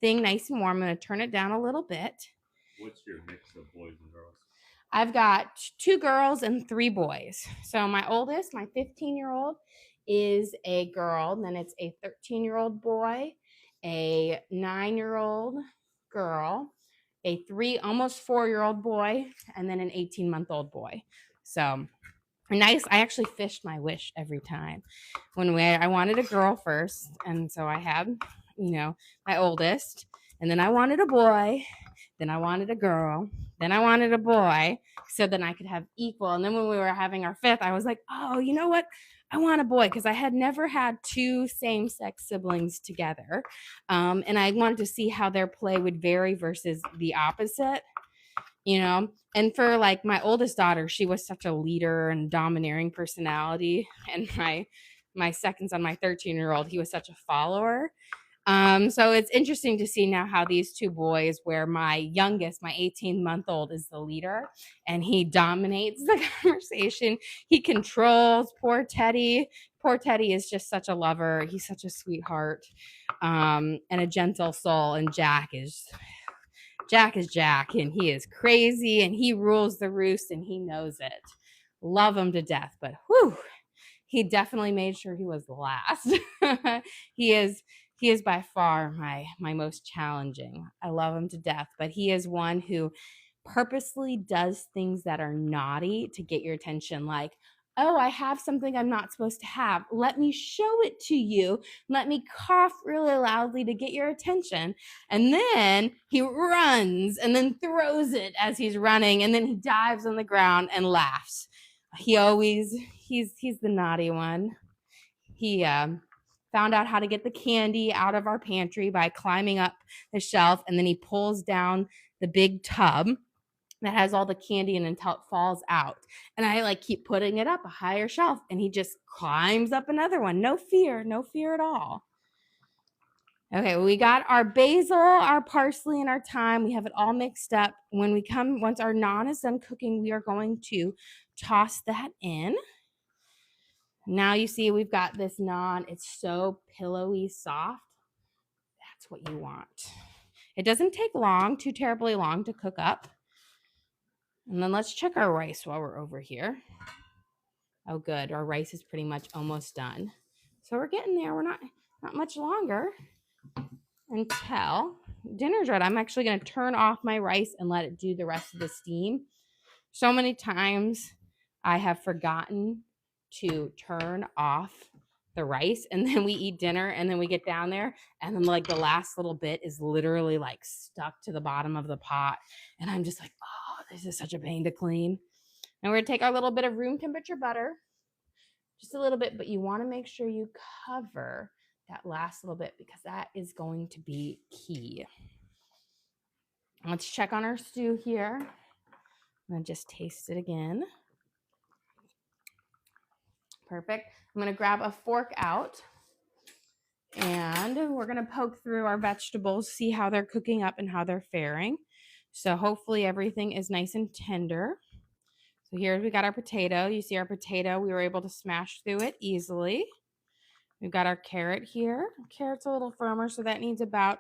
thing nice and warm. I'm going to turn it down a little bit. What's your mix of boys and girls? I've got 2 girls and 3 boys. So my oldest, my 15-year-old, is a girl. Then it's a 13-year-old boy, a 9-year-old girl, a almost 4-year-old boy, and then an 18-month-old boy. So nice. I actually fished my wish every time. I wanted a girl first, and so I had, my oldest, And then I wanted a boy. Then I wanted a girl. Then I wanted a boy. So then I could have equal. And then when we were having our fifth, I was like, oh, you know what? I want a boy because I had never had two same sex siblings together. And I wanted to see how their play would vary versus the opposite, you know? And for like my oldest daughter, she was such a leader and domineering personality. And my second son, my 13-year-old, he was such a follower. So it's interesting to see now how these two boys, where my youngest, my 18-month-old, is the leader and he dominates the conversation. He controls poor Teddy. Poor Teddy is just such a lover. He's such a sweetheart, and a gentle soul. And Jack is Jack, and he is crazy and he rules the roost and he knows it. Love him to death, but whew, he definitely made sure he was last. He is by far my most challenging. I love him to death, but he is one who purposely does things that are naughty to get your attention, like, oh, I have something I'm not supposed to have. Let me show it to you. Let me cough really loudly to get your attention. And then he runs and then throws it as he's running. And then he dives on the ground and laughs. He's the naughty one. He found out how to get the candy out of our pantry by climbing up the shelf, and then he pulls down the big tub that has all the candy in until it falls out. And I like keep putting it up a higher shelf, and he just climbs up another one. No fear at all. Okay, well, we got our basil, our parsley, and our thyme. We have it all mixed up. Once our naan is done cooking, we are going to toss that in. Now you see we've got this naan. It's so pillowy soft. That's what you want. It doesn't take too terribly long to cook up. And then let's check our rice while we're over here. Oh, good. Our rice is pretty much almost done. So we're getting there. We're not much longer until dinner's ready. I'm actually going to turn off my rice and let it do the rest of the steam. So many times I have forgotten to turn off the rice, and then we eat dinner, and then we get down there, and then like the last little bit is literally like stuck to the bottom of the pot, and I'm just like, oh, this is such a pain to clean. And we're gonna take our little bit of room temperature butter, just a little bit, but you want to make sure you cover that last little bit because that is going to be key. Let's check on our stew here. I'm gonna just taste it again. Perfect. I'm going to grab a fork out, and we're going to poke through our vegetables, see how they're cooking up and how they're faring. So hopefully everything is nice and tender. So here we got our potato. You see our potato, we were able to smash through it easily. We've got our carrot here. Carrot's a little firmer, so that needs about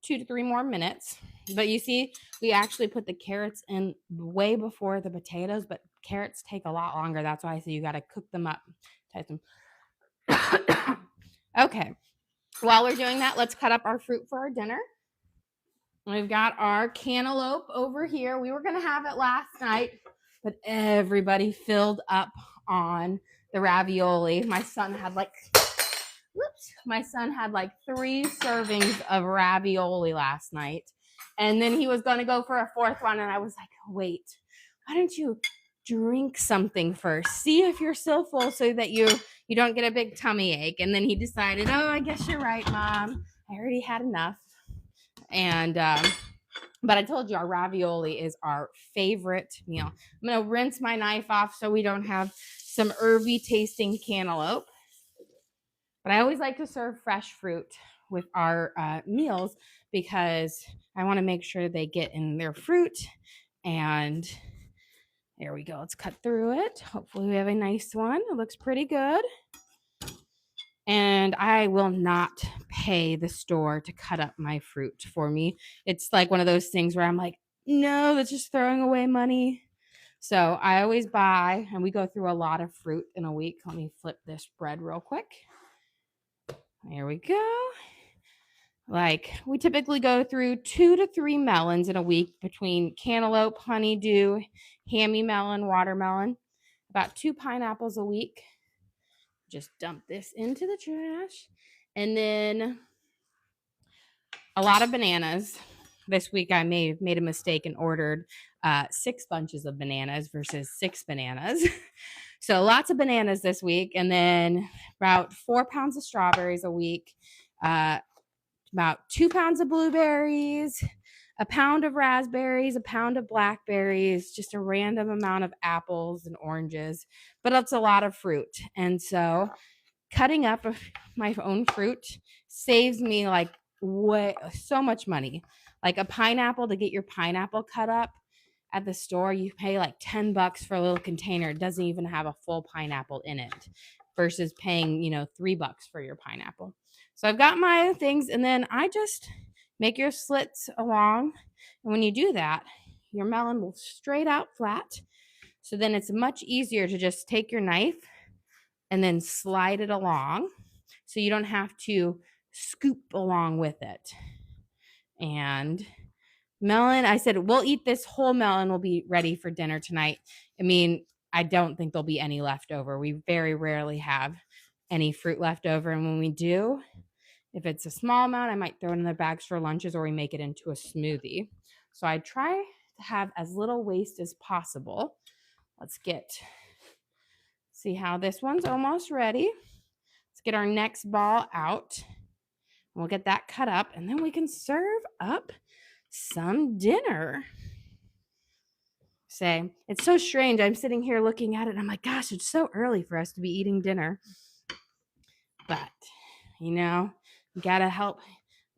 2 to 3 more minutes. But you see, we actually put the carrots in way before the potatoes, but carrots take a lot longer. That's why I say you got to cook them up. Okay. While we're doing that, let's cut up our fruit for our dinner. We've got our cantaloupe over here. We were going to have it last night, but everybody filled up on the ravioli. My son had like 3 servings of ravioli last night. And then he was going to go for a 4th one. And I was like, wait, why don't you drink something first? See if you're still full so that you don't get a big tummy ache. And then he decided, oh, I guess you're right, Mom. I already had enough. And, but I told you our ravioli is our favorite meal. I'm going to rinse my knife off so we don't have some herby tasting cantaloupe. But I always like to serve fresh fruit with our meals because I want to make sure they get in their fruit. And there we go. Let's cut through it. Hopefully we have a nice one. It looks pretty good. And I will not pay the store to cut up my fruit for me. It's like one of those things where I'm like, no, that's just throwing away money. So I always buy, and we go through a lot of fruit in a week. Let me flip this bread real quick. There we go. Like we typically go through 2 to 3 melons in a week between cantaloupe, honeydew, hammy melon, watermelon, about 2 pineapples a week. Just dump this into the trash. And then a lot of bananas. This week I made a mistake and ordered 6 bunches of bananas versus 6 bananas. So lots of bananas this week, and then about 4 pounds of strawberries a week, about 2 pounds of blueberries, a pound of raspberries, a pound of blackberries, just a random amount of apples and oranges, but it's a lot of fruit. And so cutting up my own fruit saves me like so much money. Like a pineapple, to get your pineapple cut up at the store, you pay like $10 for a little container. It doesn't even have a full pineapple in it versus paying, $3 for your pineapple. So I've got my things, and then I just make your slits along. And when you do that, your melon will straight out flat. So then it's much easier to just take your knife and then slide it along so you don't have to scoop along with it. And melon, I said, we'll eat this whole melon. We'll be ready for dinner tonight. I mean, I don't think there'll be any left over. We very rarely have any fruit left over. And when we do, if it's a small amount, I might throw it in the bags for lunches, or we make it into a smoothie. So I try to have as little waste as possible. Let's see how this one's almost ready. Let's get our next ball out. We'll get that cut up, and then we can serve up some dinner. Say, it's so strange. I'm sitting here looking at it, and I'm like, gosh, it's so early for us to be eating dinner. But, you gotta help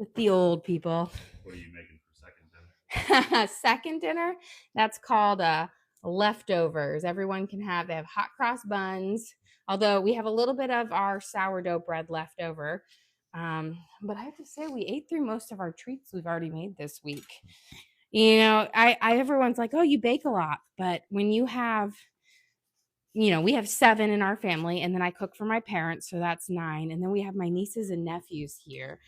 with the old people. What are you making for second dinner? Second dinner, that's called leftovers. Everyone can have, they have hot cross buns, although we have a little bit of our sourdough bread left over. But I have to say, we ate through most of our treats we've already made this week. Everyone's like, oh, you bake a lot. But when you have, we have 7 in our family, and then I cook for my parents, so that's 9. And then we have my nieces and nephews here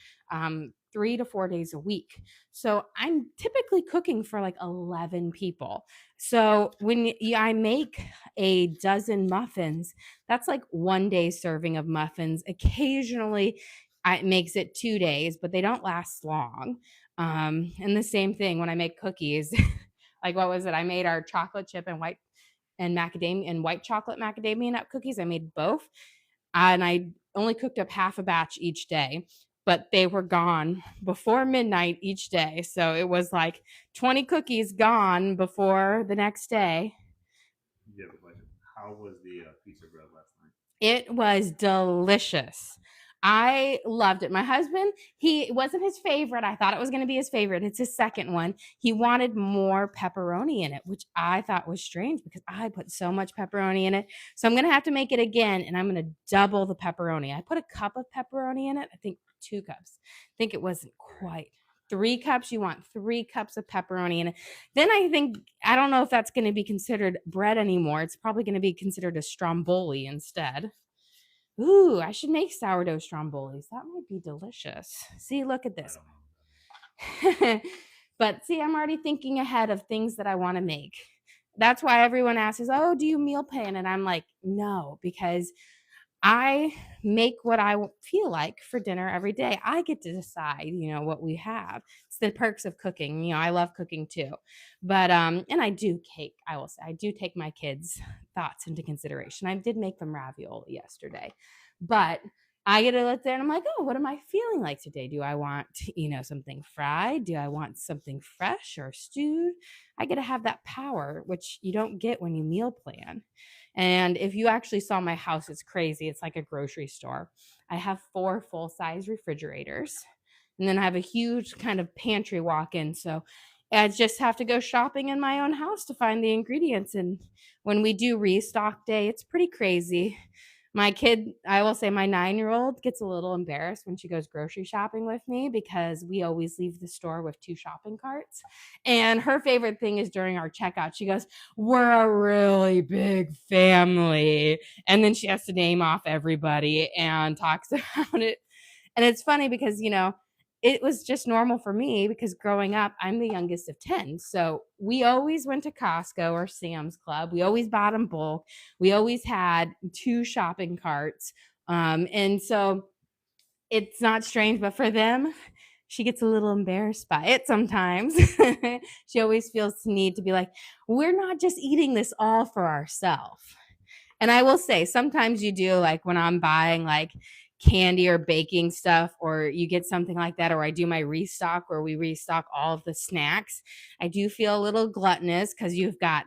3 to 4 days a week. So I'm typically cooking for like 11 people. So when I make a dozen muffins, that's like 1 day serving of muffins. Occasionally, it makes it 2 days, but they don't last long. And the same thing when I make cookies. Like, what was it? I made our chocolate chip and white chocolate macadamia nut cookies. I made both, and I only cooked up half a batch each day, but they were gone before midnight each day. So it was like 20 cookies gone before the next day. Yeah, but how was the pizza bread last night? It was delicious. I loved it. My husband, it wasn't his favorite. I thought it was going to be his favorite. It's his second one. He wanted more pepperoni in it, which I thought was strange because I put so much pepperoni in it. So I'm going to have to make it again, and I'm going to double the pepperoni. I put a cup of pepperoni in it. I think 2 cups. I think it wasn't quite 3 cups. You want 3 cups of pepperoni in it. Then I don't know if that's going to be considered bread anymore. It's probably going to be considered a stromboli instead. Ooh, I should make sourdough strombolis. That might be delicious. See, look at this. But see, I'm already thinking ahead of things that I want to make. That's why everyone asks, oh, do you meal plan? And I'm like, no, because I make what I feel like for dinner every day. I get to decide, what we have. It's the perks of cooking. I love cooking too. But and I do cake. I will say I do take my kids' thoughts into consideration. I did make them ravioli yesterday. But I get to look there and I'm like, oh, what am I feeling like today? Do I want, something fried? Do I want something fresh or stewed? I get to have that power, which you don't get when you meal plan. And if you actually saw my house, it's crazy. It's like a grocery store. I have 4 full-size refrigerators, and then I have a huge kind of pantry walk-in. So I just have to go shopping in my own house to find the ingredients. And when we do restock day, it's pretty crazy. My kid, I will say my 9-year-old gets a little embarrassed when she goes grocery shopping with me because we always leave the store with 2 shopping carts. And her favorite thing is during our checkout, she goes, we're a really big family. And then she has to name off everybody and talks about it. And it's funny because, it was just normal for me because growing up, I'm the youngest of 10. So we always went to Costco or Sam's Club. We always bought in bulk. We always had 2 shopping carts. And so it's not strange, but for them, she gets a little embarrassed by it sometimes. She always feels the need to be like, we're not just eating this all for ourselves. And I will say, sometimes you do, like when I'm buying like candy or baking stuff, or you get something like that, or I do my restock where we restock all of the snacks. I do feel a little gluttonous because you've got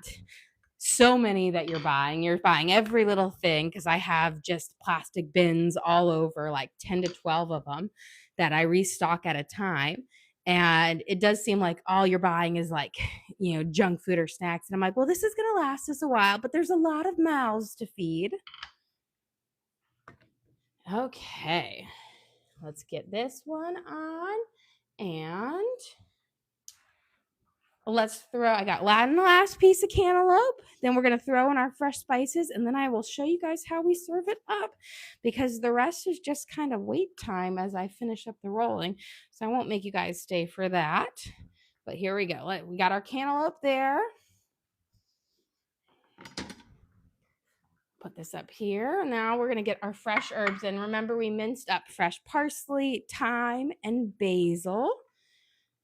so many that you're buying. You're buying every little thing because I have just plastic bins all over, like 10 to 12 of them that I restock at a time. And it does seem like all you're buying is like, junk food or snacks. And I'm like, well, this is going to last us a while, but there's a lot of mouths to feed. Okay, let's get this one on. And let's throw, I got the last piece of cantaloupe. Then we're going to throw in our fresh spices, and then I will show you guys how we serve it up, because the rest is just kind of wait time as I finish up the rolling. So I won't make you guys stay for that. But here we go. We got our cantaloupe there. Put this up here. Now we're going to get our fresh herbs in. Remember, we minced up fresh parsley, thyme, and basil.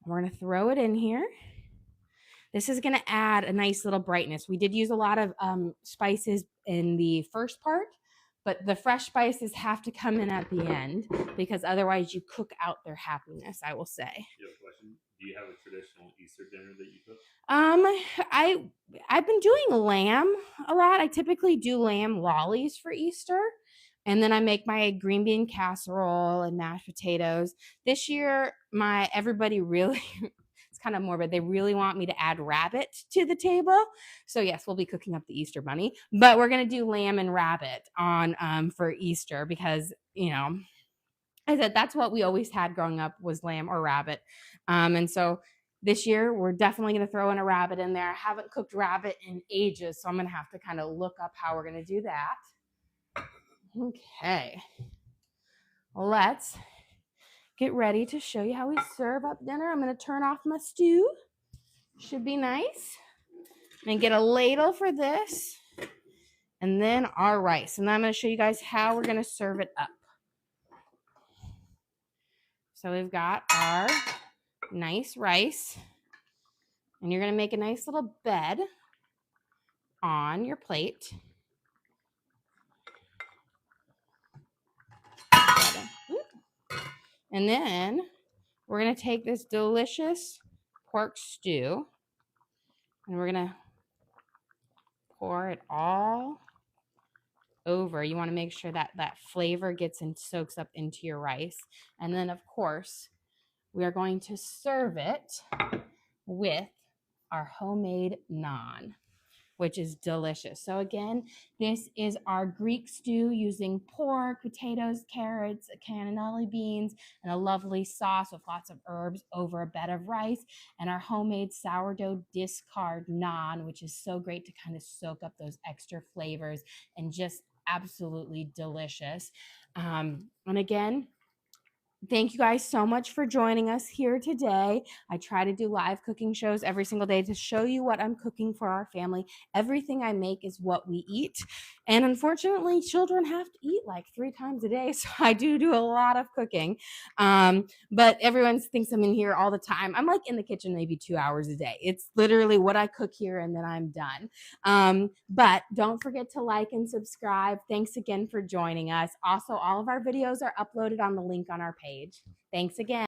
We're going to throw it in here. This is going to add a nice little brightness. We did use a lot of spices in the first part, but the fresh spices have to come in at the end, because otherwise you cook out their happiness, I will say. You have a question? Do you have a traditional Easter dinner that you cook? I've been doing lamb a lot. I typically do lamb lollies for Easter. And then I make my green bean casserole and mashed potatoes. This year, everybody really, it's kind of morbid, they really want me to add rabbit to the table. So yes, we'll be cooking up the Easter bunny, but we're going to do lamb and rabbit on for Easter, because, I said that's what we always had growing up, was lamb or rabbit. And so this year we're definitely going to throw in a rabbit in there. I haven't cooked rabbit in ages, so I'm going to have to kind of look up how we're going to do that. Okay, let's get ready to show you how we serve up dinner. I'm going to turn off my stew. Should be nice. And get a ladle for this. And then our rice. And then I'm going to show you guys how we're going to serve it up. So we've got our nice rice. And you're going to make a nice little bed on your plate. And then we're going to take this delicious pork stew, and we're going to pour it all over. You want to make sure that that flavor gets and soaks up into your rice. And then, of course, we are going to serve it with our homemade naan, which is delicious. So again, this is our Greek stew using pork, potatoes, carrots, cannellini beans, and a lovely sauce with lots of herbs over a bed of rice, and our homemade sourdough discard naan, which is so great to kind of soak up those extra flavors and just absolutely delicious. And again, thank you guys so much for joining us here today. I try to do live cooking shows every single day to show you what I'm cooking for our family. Everything I make is what we eat. And unfortunately, children have to eat like 3 times a day. So I do a lot of cooking. But everyone thinks I'm in here all the time. I'm like in the kitchen maybe 2 hours a day. It's literally what I cook here and then I'm done. But don't forget to like and subscribe. Thanks again for joining us. Also, all of our videos are uploaded on the link on our page. Thanks again.